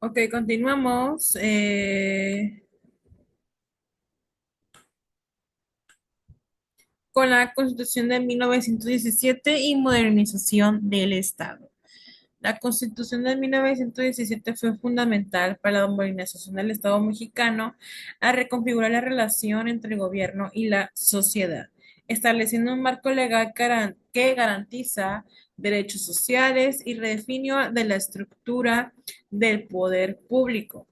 Ok, continuamos con la Constitución de 1917 y modernización del Estado. La Constitución de 1917 fue fundamental para la modernización del Estado mexicano a reconfigurar la relación entre el gobierno y la sociedad, estableciendo un marco legal que garantiza derechos sociales y redefinió de la estructura del poder público.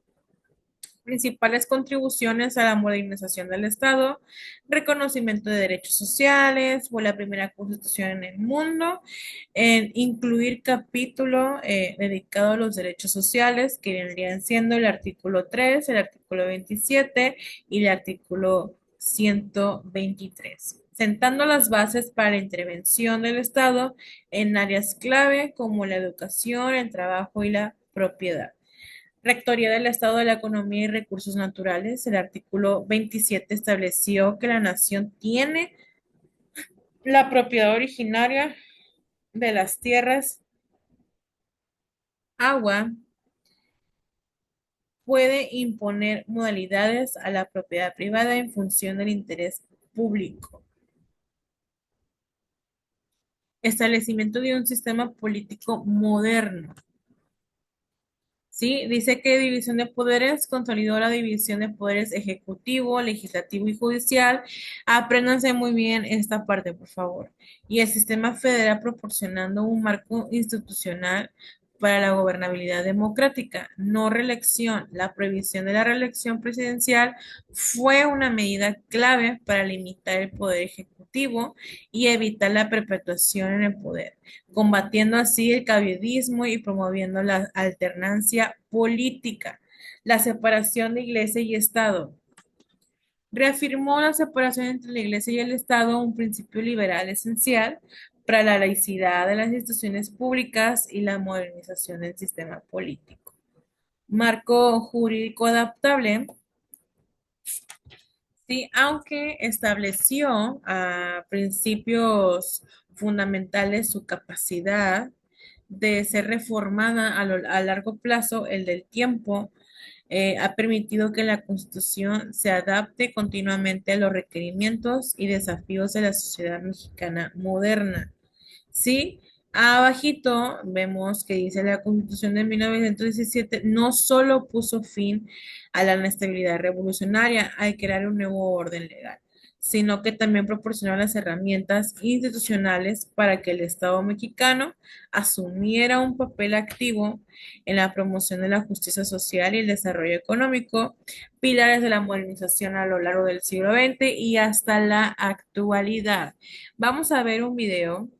Principales contribuciones a la modernización del Estado, reconocimiento de derechos sociales, fue la primera constitución en el mundo en incluir capítulo dedicado a los derechos sociales, que vendrían siendo el artículo 3, el artículo 27 y el artículo 123, sentando las bases para la intervención del Estado en áreas clave como la educación, el trabajo y la propiedad. Rectoría del Estado de la Economía y Recursos Naturales. El artículo 27 estableció que la nación tiene la propiedad originaria de las tierras, agua, puede imponer modalidades a la propiedad privada en función del interés público. Establecimiento de un sistema político moderno. Sí, dice que división de poderes consolidó la división de poderes ejecutivo, legislativo y judicial. Apréndanse muy bien esta parte, por favor. Y el sistema federal proporcionando un marco institucional para la gobernabilidad democrática, no reelección. La prohibición de la reelección presidencial fue una medida clave para limitar el poder ejecutivo y evitar la perpetuación en el poder, combatiendo así el caviedismo y promoviendo la alternancia política, la separación de iglesia y Estado. Reafirmó la separación entre la iglesia y el Estado, un principio liberal esencial para la laicidad de las instituciones públicas y la modernización del sistema político. Marco jurídico adaptable. Sí, aunque estableció principios fundamentales, su capacidad de ser reformada a largo plazo, el del tiempo, ha permitido que la Constitución se adapte continuamente a los requerimientos y desafíos de la sociedad mexicana moderna. Sí, abajito vemos que dice la Constitución de 1917 no solo puso fin a la inestabilidad revolucionaria al crear un nuevo orden legal, sino que también proporcionó las herramientas institucionales para que el Estado mexicano asumiera un papel activo en la promoción de la justicia social y el desarrollo económico, pilares de la modernización a lo largo del siglo XX y hasta la actualidad. Vamos a ver un video,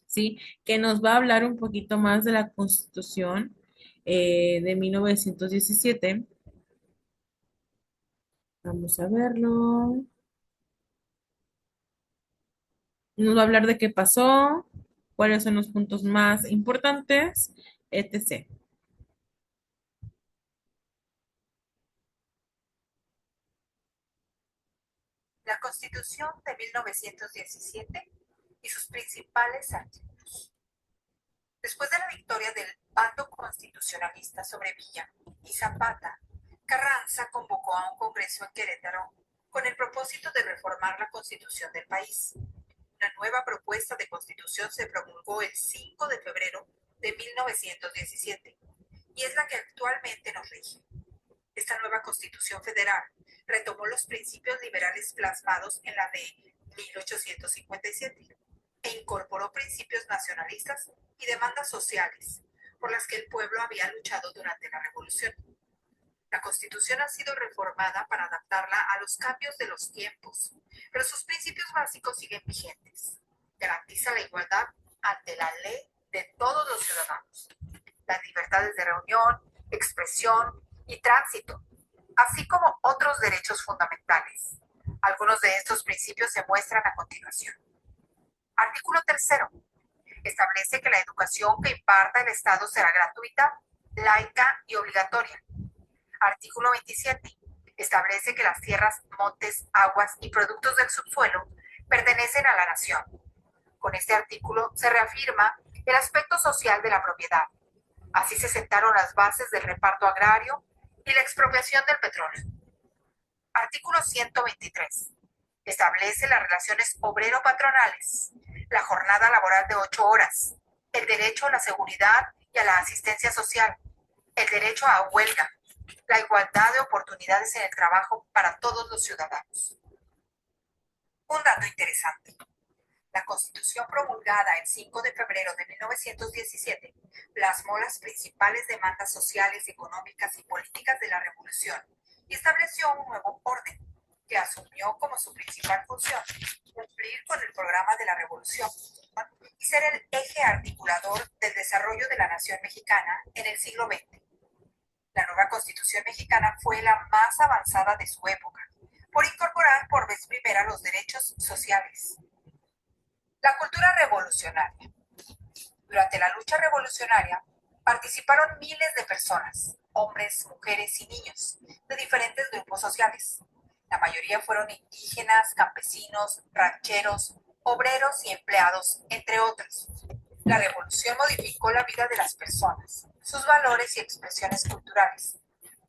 ¿sí? Que nos va a hablar un poquito más de la Constitución de 1917. Vamos a verlo. Nos va a hablar de qué pasó, cuáles son los puntos más importantes, etc. La Constitución de 1917 y sus principales artículos. Después de la victoria del bando constitucionalista sobre Villa y Zapata, Carranza convocó a un congreso en Querétaro con el propósito de reformar la constitución del país. Una nueva propuesta de constitución se promulgó el 5 de febrero de 1917 y es la que actualmente nos rige. Esta nueva Constitución Federal retomó los principios liberales plasmados en la de 1857 e incorporó principios nacionalistas y demandas sociales por las que el pueblo había luchado durante la Revolución. La Constitución ha sido reformada para adaptarla a los cambios de los tiempos, pero sus principios básicos siguen vigentes. Garantiza la igualdad ante la ley de todos los ciudadanos, las libertades de reunión, expresión y tránsito, así como otros derechos fundamentales. Algunos de estos principios se muestran a continuación. Artículo tercero. Establece que la educación que imparta el Estado será gratuita, laica y obligatoria. Artículo 27. Establece que las tierras, montes, aguas y productos del subsuelo pertenecen a la nación. Con este artículo se reafirma el aspecto social de la propiedad. Así se sentaron las bases del reparto agrario y la expropiación del petróleo. Artículo 123. Establece las relaciones obrero-patronales, la jornada laboral de 8 horas, el derecho a la seguridad y a la asistencia social, el derecho a huelga, la igualdad de oportunidades en el trabajo para todos los ciudadanos. Un dato interesante. La Constitución promulgada el 5 de febrero de 1917 plasmó las principales demandas sociales, económicas y políticas de la Revolución y estableció un nuevo orden que asumió como su principal función cumplir con el programa de la Revolución y ser el eje articulador del desarrollo de la nación mexicana en el siglo XX. La nueva Constitución mexicana fue la más avanzada de su época, por incorporar por vez primera los derechos sociales. La cultura revolucionaria. Durante la lucha revolucionaria participaron miles de personas, hombres, mujeres y niños, de diferentes grupos sociales. La mayoría fueron indígenas, campesinos, rancheros, obreros y empleados, entre otros. La revolución modificó la vida de las personas, sus valores y expresiones culturales.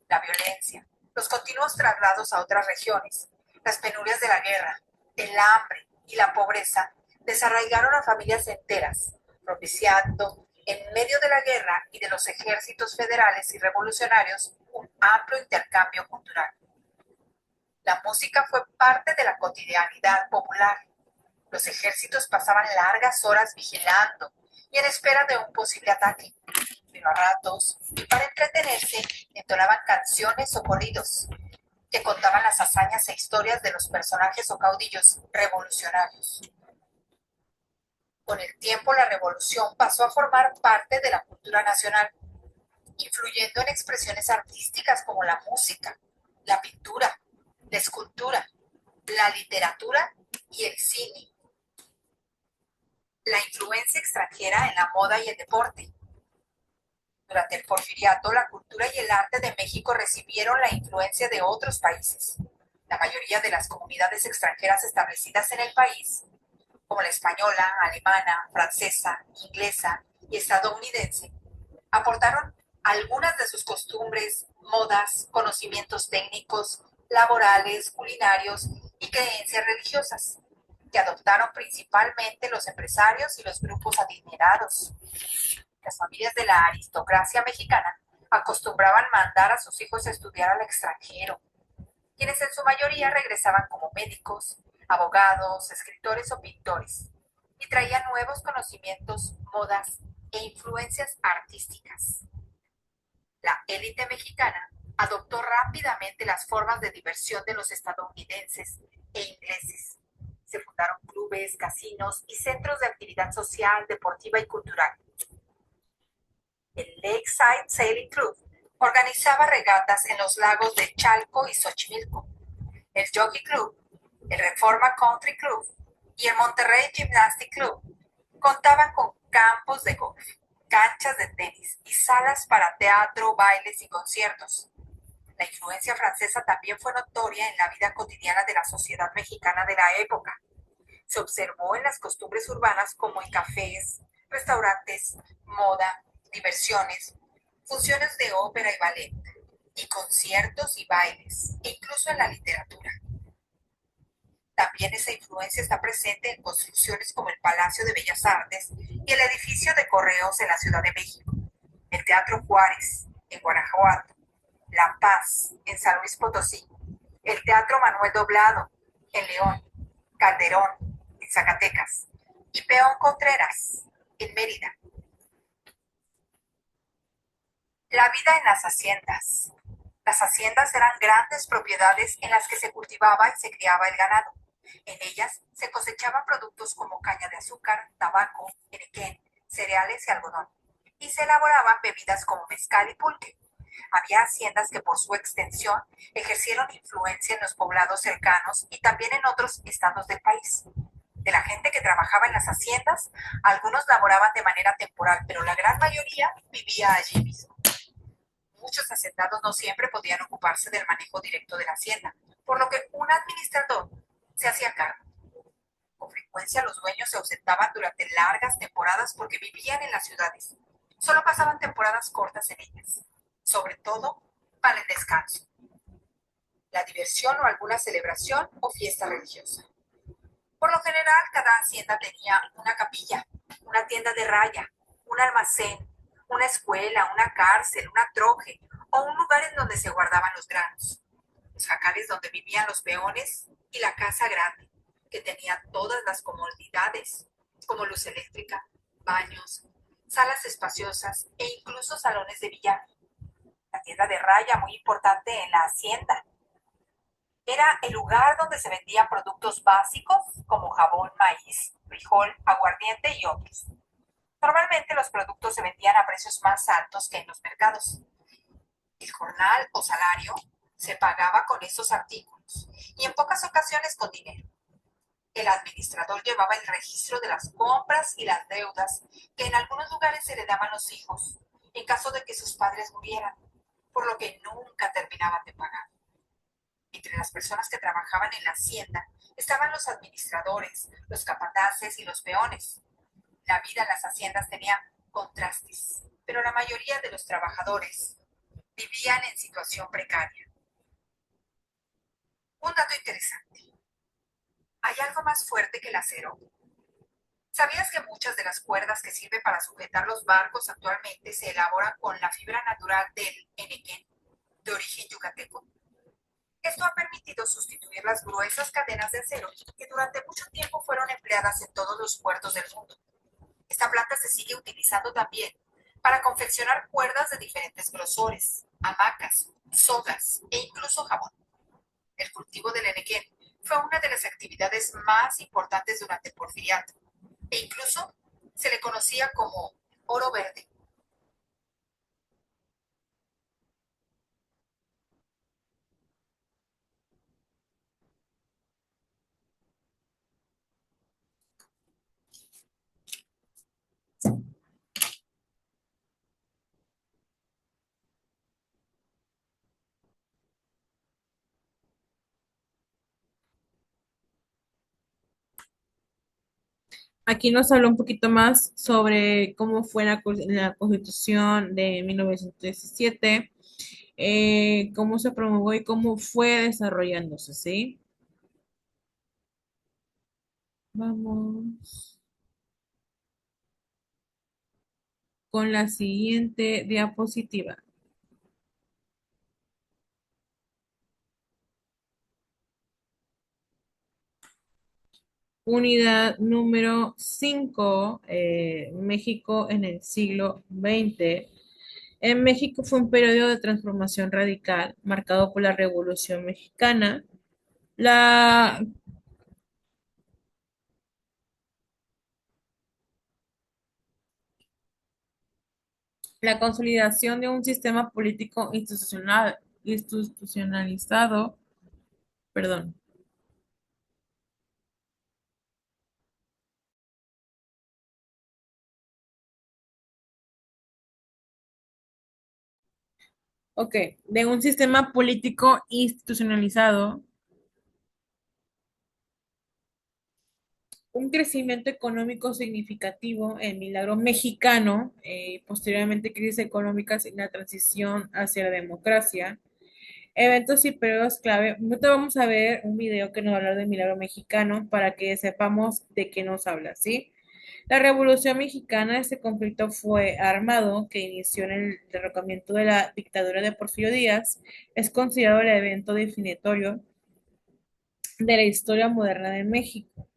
La violencia, los continuos traslados a otras regiones, las penurias de la guerra, el hambre y la pobreza desarraigaron a familias enteras, propiciando, en medio de la guerra y de los ejércitos federales y revolucionarios, un amplio intercambio cultural. La música fue parte de la cotidianidad popular. Los ejércitos pasaban largas horas vigilando y en espera de un posible ataque, pero a ratos, y para entretenerse, entonaban canciones o corridos que contaban las hazañas e historias de los personajes o caudillos revolucionarios. Con el tiempo, la revolución pasó a formar parte de la cultura nacional, influyendo en expresiones artísticas como la música, la pintura, la escultura, la literatura y el cine. La influencia extranjera en la moda y el deporte. Durante el Porfiriato, la cultura y el arte de México recibieron la influencia de otros países. La mayoría de las comunidades extranjeras establecidas en el país, como la española, alemana, francesa, inglesa y estadounidense, aportaron algunas de sus costumbres, modas, conocimientos técnicos, laborales, culinarios y creencias religiosas, que adoptaron principalmente los empresarios y los grupos adinerados. Las familias de la aristocracia mexicana acostumbraban mandar a sus hijos a estudiar al extranjero, quienes en su mayoría regresaban como médicos, abogados, escritores o pintores, y traían nuevos conocimientos, modas e influencias artísticas. La élite mexicana adoptó rápidamente las formas de diversión de los estadounidenses e ingleses. Se fundaron clubes, casinos y centros de actividad social, deportiva y cultural. El Lakeside Sailing Club organizaba regatas en los lagos de Chalco y Xochimilco. El Jockey Club, el Reforma Country Club y el Monterrey Gymnastic Club contaban con campos de golf, canchas de tenis y salas para teatro, bailes y conciertos. La influencia francesa también fue notoria en la vida cotidiana de la sociedad mexicana de la época. Se observó en las costumbres urbanas como en cafés, restaurantes, moda, diversiones, funciones de ópera y ballet, y conciertos y bailes, e incluso en la literatura. También esa influencia está presente en construcciones como el Palacio de Bellas Artes y el edificio de Correos en la Ciudad de México, el Teatro Juárez en Guanajuato, La Paz en San Luis Potosí, el Teatro Manuel Doblado en León, Calderón en Zacatecas y Peón Contreras en Mérida. La vida en las haciendas. Las haciendas eran grandes propiedades en las que se cultivaba y se criaba el ganado. En ellas se cosechaban productos como caña de azúcar, tabaco, enequén, cereales y algodón, y se elaboraban bebidas como mezcal y pulque. Había haciendas que por su extensión ejercieron influencia en los poblados cercanos y también en otros estados del país. De la gente que trabajaba en las haciendas, algunos laboraban de manera temporal, pero la gran mayoría vivía allí mismo. Muchos hacendados no siempre podían ocuparse del manejo directo de la hacienda, por lo que un administrador se hacía cargo. Con frecuencia los dueños se ausentaban durante largas temporadas porque vivían en las ciudades. Solo pasaban temporadas cortas en ellas, sobre todo para el descanso, la diversión o alguna celebración o fiesta religiosa. Por lo general, cada hacienda tenía una capilla, una tienda de raya, un almacén, una escuela, una cárcel, una troje o un lugar en donde se guardaban los granos, los jacales donde vivían los peones y la casa grande, que tenía todas las comodidades, como luz eléctrica, baños, salas espaciosas e incluso salones de billar. La tienda de raya, muy importante en la hacienda, era el lugar donde se vendían productos básicos como jabón, maíz, frijol, aguardiente y otros. Normalmente los productos se vendían a precios más altos que en los mercados. El jornal o salario se pagaba con estos artículos y en pocas ocasiones con dinero. El administrador llevaba el registro de las compras y las deudas que en algunos lugares se le daban los hijos en caso de que sus padres murieran, por lo que nunca terminaban de pagar. Entre las personas que trabajaban en la hacienda estaban los administradores, los capataces y los peones. La vida en las haciendas tenía contrastes, pero la mayoría de los trabajadores vivían en situación precaria. Un dato interesante. ¿Hay algo más fuerte que el acero? ¿Sabías que muchas de las cuerdas que sirven para sujetar los barcos actualmente se elaboran con la fibra natural del enequén, de origen yucateco? Esto ha permitido sustituir las gruesas cadenas de acero que durante mucho tiempo fueron empleadas en todos los puertos del mundo. Esta planta se sigue utilizando también para confeccionar cuerdas de diferentes grosores, hamacas, sogas e incluso jabón. El cultivo del enequén fue una de las actividades más importantes durante el Porfiriato e incluso se le conocía como oro verde. Aquí nos habla un poquito más sobre cómo fue la Constitución de 1917, cómo se promulgó y cómo fue desarrollándose, ¿sí? Vamos con la siguiente diapositiva. Unidad número 5, México en el siglo XX. En México fue un periodo de transformación radical marcado por la Revolución Mexicana, la, la consolidación de un sistema político institucionalizado, perdón. Ok, de un sistema político institucionalizado, un crecimiento económico significativo, el milagro mexicano, posteriormente crisis económicas y la transición hacia la democracia, eventos y periodos clave. Ahorita vamos a ver un video que nos va a hablar del milagro mexicano para que sepamos de qué nos habla, ¿sí? La Revolución Mexicana, este conflicto fue armado que inició en el derrocamiento de la dictadura de Porfirio Díaz, es considerado el evento definitorio de la historia moderna de México.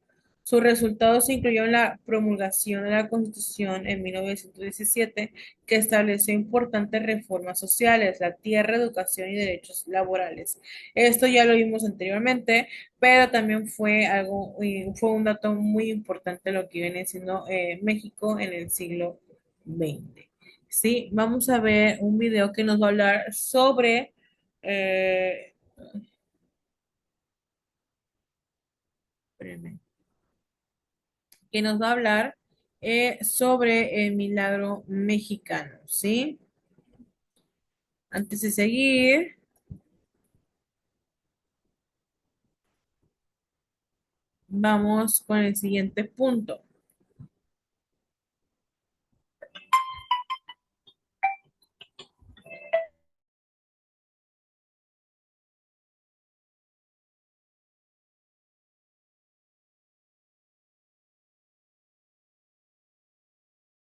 Sus resultados incluyeron la promulgación de la Constitución en 1917, que estableció importantes reformas sociales, la tierra, educación y derechos laborales. Esto ya lo vimos anteriormente, pero también fue algo, fue un dato muy importante lo que viene siendo México en el siglo XX. Sí, vamos a ver un video que nos va a hablar sobre eh, espérenme, que nos va a hablar sobre el milagro mexicano, ¿sí? Antes de seguir, vamos con el siguiente punto.